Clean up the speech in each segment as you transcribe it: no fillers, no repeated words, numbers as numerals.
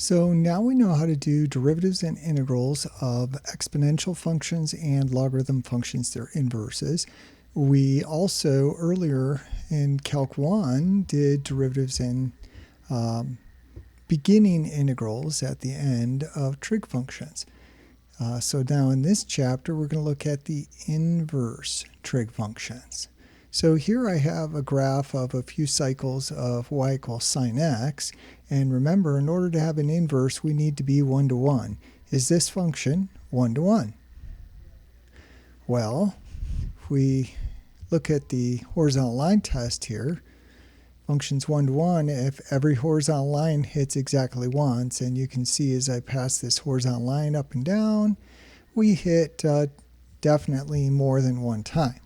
So now we know how to do derivatives and integrals of exponential functions and logarithm functions, their inverses. We also, earlier in Calc 1, did derivatives and beginning integrals at the end of trig functions. So now in this chapter, we're going to look at the inverse trig functions. So here I have a graph of a few cycles of y equals sine x. And remember, in order to have an inverse, we need to be 1 to 1. Is this function 1 to 1? Well, if we look at the horizontal line test here, function's 1 to 1 if every horizontal line hits exactly once. And you can see as I pass this horizontal line up and down, we hit definitely more than one time.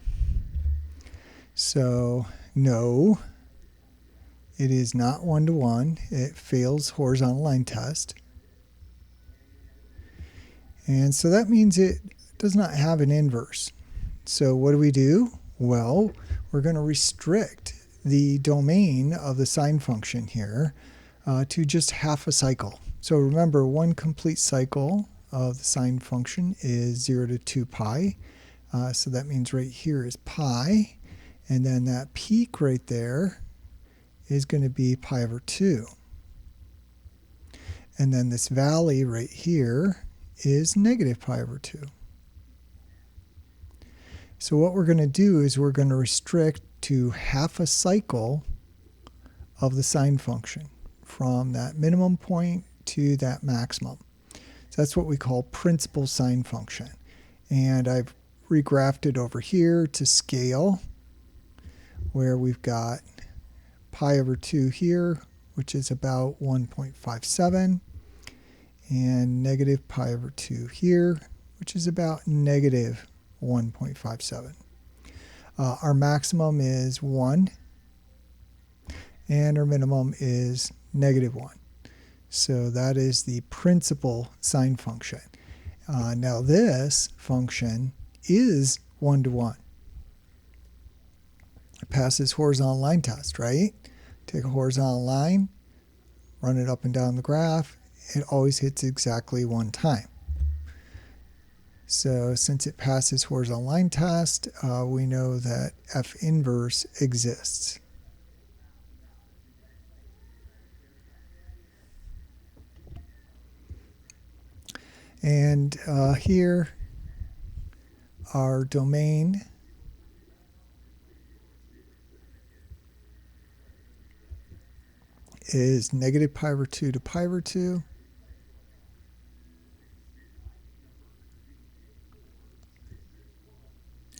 So no, it is not 1 to 1. It fails horizontal line test. And so that means it does not have an inverse. So what do? Well, we're going to restrict the domain of the sine function here to just half a cycle. So remember, one complete cycle of the sine function is 0 to 2 pi. So that means right here is pi. And then that peak right there is going to be pi over 2. And then this valley right here is negative pi over 2. So what we're going to do is we're going to restrict to half a cycle of the sine function from that minimum point to that maximum. So that's what we call principal sine function. And I've regraphed it over here to scale, where we've got pi over 2 here, which is about 1.57, and negative pi over 2 here, which is about negative 1.57. Our maximum is 1, and our minimum is negative 1. So that is the principal sine function. Now this function is 1 to 1. It passes horizontal line test, right? Take a horizontal line, run it up and down the graph. It always hits exactly one time. So since it passes horizontal line test, we know that f inverse exists. And here, our domain is negative pi over 2 to pi over 2.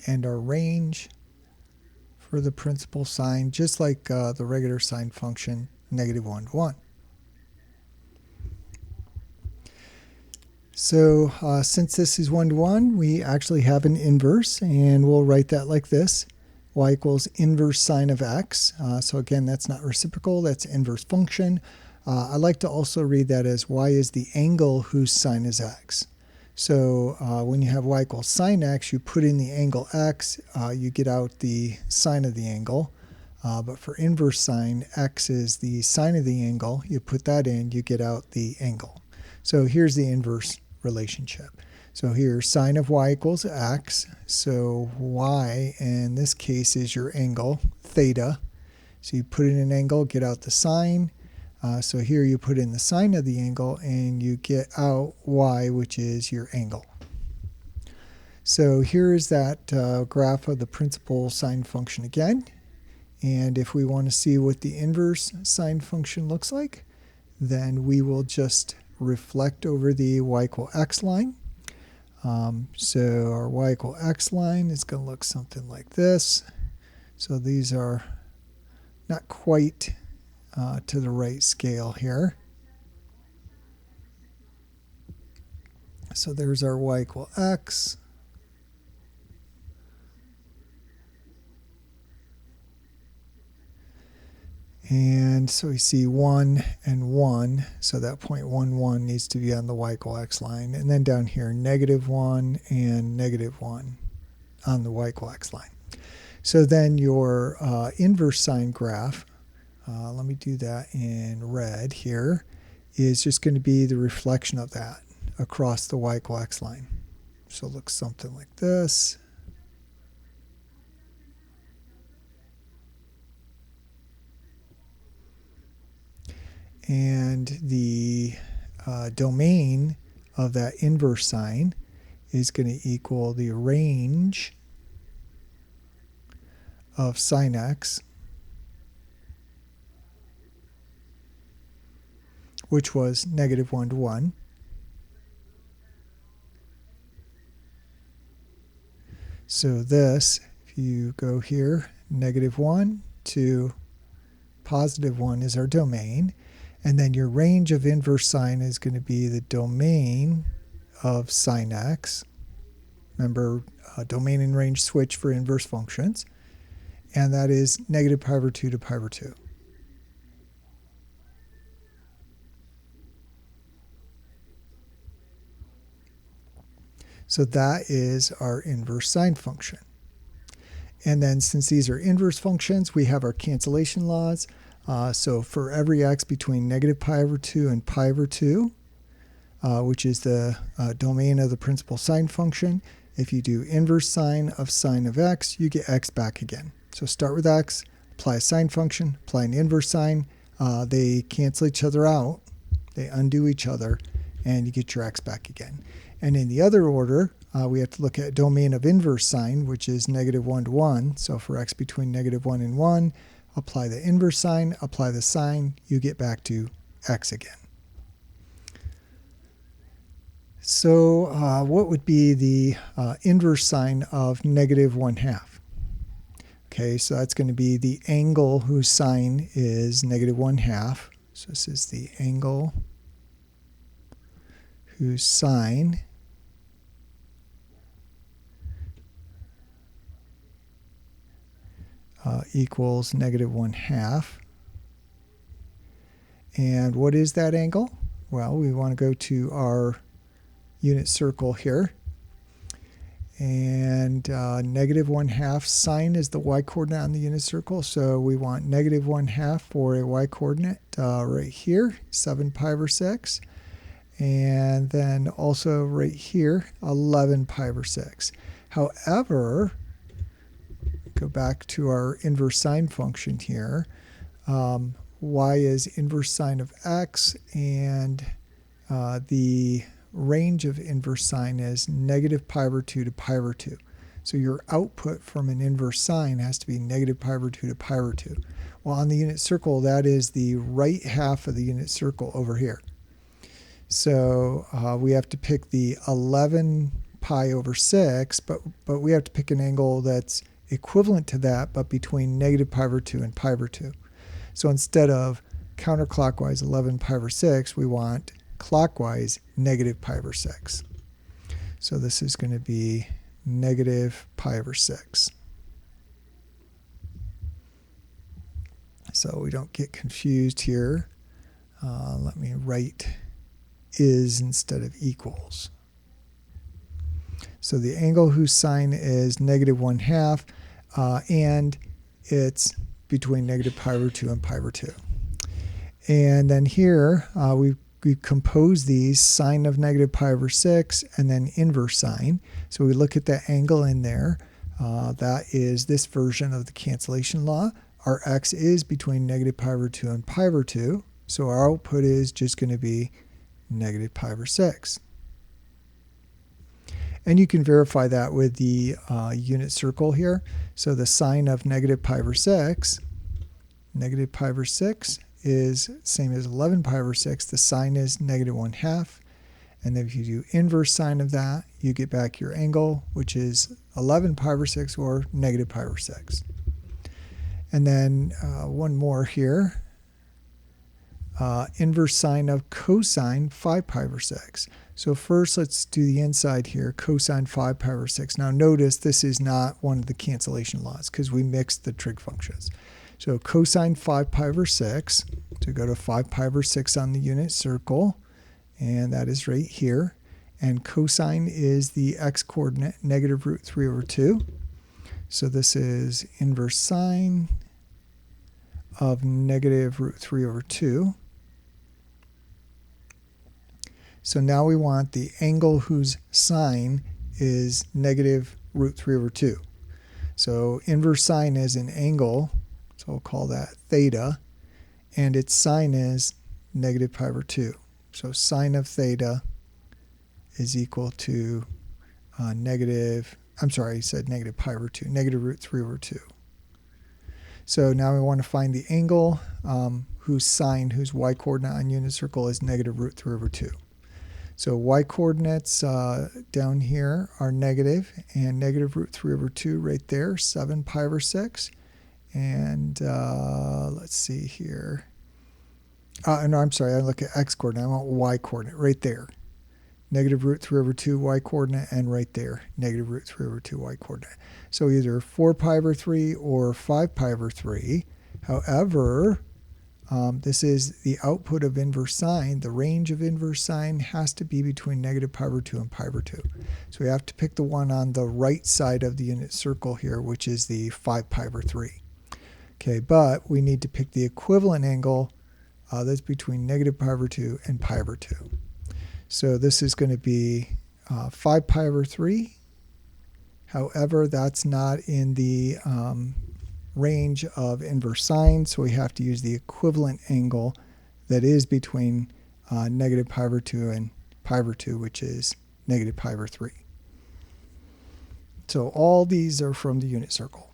And our range for the principal sine, just like the regular sine function, negative 1 to 1. So since this is 1 to 1, we actually have an inverse, and we'll write that like this. Y equals inverse sine of x. So again, that's not reciprocal, that's inverse function. I like to also read that as y is the angle whose sine is x. So when you have y equals sine x, you put in the angle x, you get out the sine of the angle. But for inverse sine, x is the sine of the angle. You put that in, you get out the angle. So here's the inverse relationship. So here, sine of y equals x. So y, in this case, is your angle, theta. So you put in an angle, get out the sine. So here you put in the sine of the angle, and you get out y, which is your angle. So here is that graph of the principal sine function again. And if we want to see what the inverse sine function looks like, then we will just reflect over the y equal x line. So our y equal x line is going to look something like this. So these are not quite to the right scale here. So there's our y equal x. And so we see 1 and 1, so that point 1, 1 needs to be on the y equal x line. And then down here, negative 1 and negative 1 on the y equal x line. So then your inverse sine graph, let me do that in red here, is just going to be the reflection of that across the y equal x line. So it looks something like this. And the domain of that inverse sine is going to equal the range of sine x, which was -1 to 1. So this, if you go here, -1 to +1 is our domain. And then your range of inverse sine is going to be the domain of sine x. Remember, domain and range switch for inverse functions. And that is -π/2 to π/2. So that is our inverse sine function. And then since these are inverse functions, we have our cancellation laws. So for every x between -π/2 and π/2, which is the domain of the principal sine function, if you do inverse sine of x, you get x back again. So start with x, apply a sine function, apply an inverse sine. They cancel each other out. They undo each other, and you get your x back again. And in the other order, we have to look at domain of inverse sine, which is -1 to 1. So for x between -1 and 1, apply the inverse sine, apply the sine, you get back to x again. So what would be the inverse sine of -1/2? Okay, so that's going to be the angle whose sine is -1/2. So this is the angle whose sine equals -1/2. And what is that angle? Well, we want to go to our unit circle here. And -1/2 sine is the y-coordinate on the unit circle. So we want -1/2 for a y-coordinate right here, 7π/6. And then also right here, 11π/6. However, go back to our inverse sine function here. Y is inverse sine of x, and the range of inverse sine is -π/2 to π/2. So your output from an inverse sine has to be -π/2 to π/2. Well, on the unit circle, that is the right half of the unit circle over here. So we have to pick the 11π/6, but we have to pick an angle that's equivalent to that, but between -π/2 and π/2. So instead of counterclockwise 11π/6, we want clockwise -π/6. So this is going to be -π/6. So we don't get confused here. Let me write is instead of equals. So the angle whose sine is -1/2, and it's between -π/2 and π/2. And then here we compose these sine of -π/6 and then inverse sine. So we look at that angle in there. That is this version of the cancellation law. Our x is between -π/2 and π/2. So our output is just going to be -π/6. And you can verify that with the unit circle here. So the sine of -π/6 is same as 11π/6. The sine is -1/2. And then if you do inverse sine of that, you get back your angle, which is 11π/6 or -π/6. And then one more here. Inverse sine of cosine 5π/6. So first let's do the inside here, cosine 5π/6. Now notice this is not one of the cancellation laws because we mixed the trig functions. So cosine 5π/6, to go to 5π/6 on the unit circle, and that is right here. And cosine is the x-coordinate, -√3/2. So this is inverse sine of -√3/2. So now we want the angle whose sine is negative root 3 over 2. So inverse sine is an angle, so we'll call that theta, and its sine is negative pi over 2. So sine of theta is equal to negative pi over 2, negative root 3 over 2. So now we want to find the angle whose sine, whose y-coordinate on unit circle is negative root 3 over 2. So y-coordinates down here are negative, and negative root 3 over 2 right there, 7 pi over 6. And let's see here. No, I'm sorry, I look at x-coordinate. I want y-coordinate right there. Negative root 3 over 2 y-coordinate, and right there, negative root 3 over 2 y-coordinate. So either 4 pi over 3 or 5 pi over 3. However, this is the output of inverse sine. The range of inverse sine has to be between negative pi over 2 and pi over 2. So we have to pick the one on the right side of the unit circle here, which is the 5 pi over 3. Okay, but we need to pick the equivalent angle that's between negative pi over 2 and pi over 2. So this is going to be 5 pi over 3. However, that's not in the range of inverse sine, so we have to use the equivalent angle that is between negative pi over 2 and pi over 2, which is negative pi over 3. So all these are from the unit circle.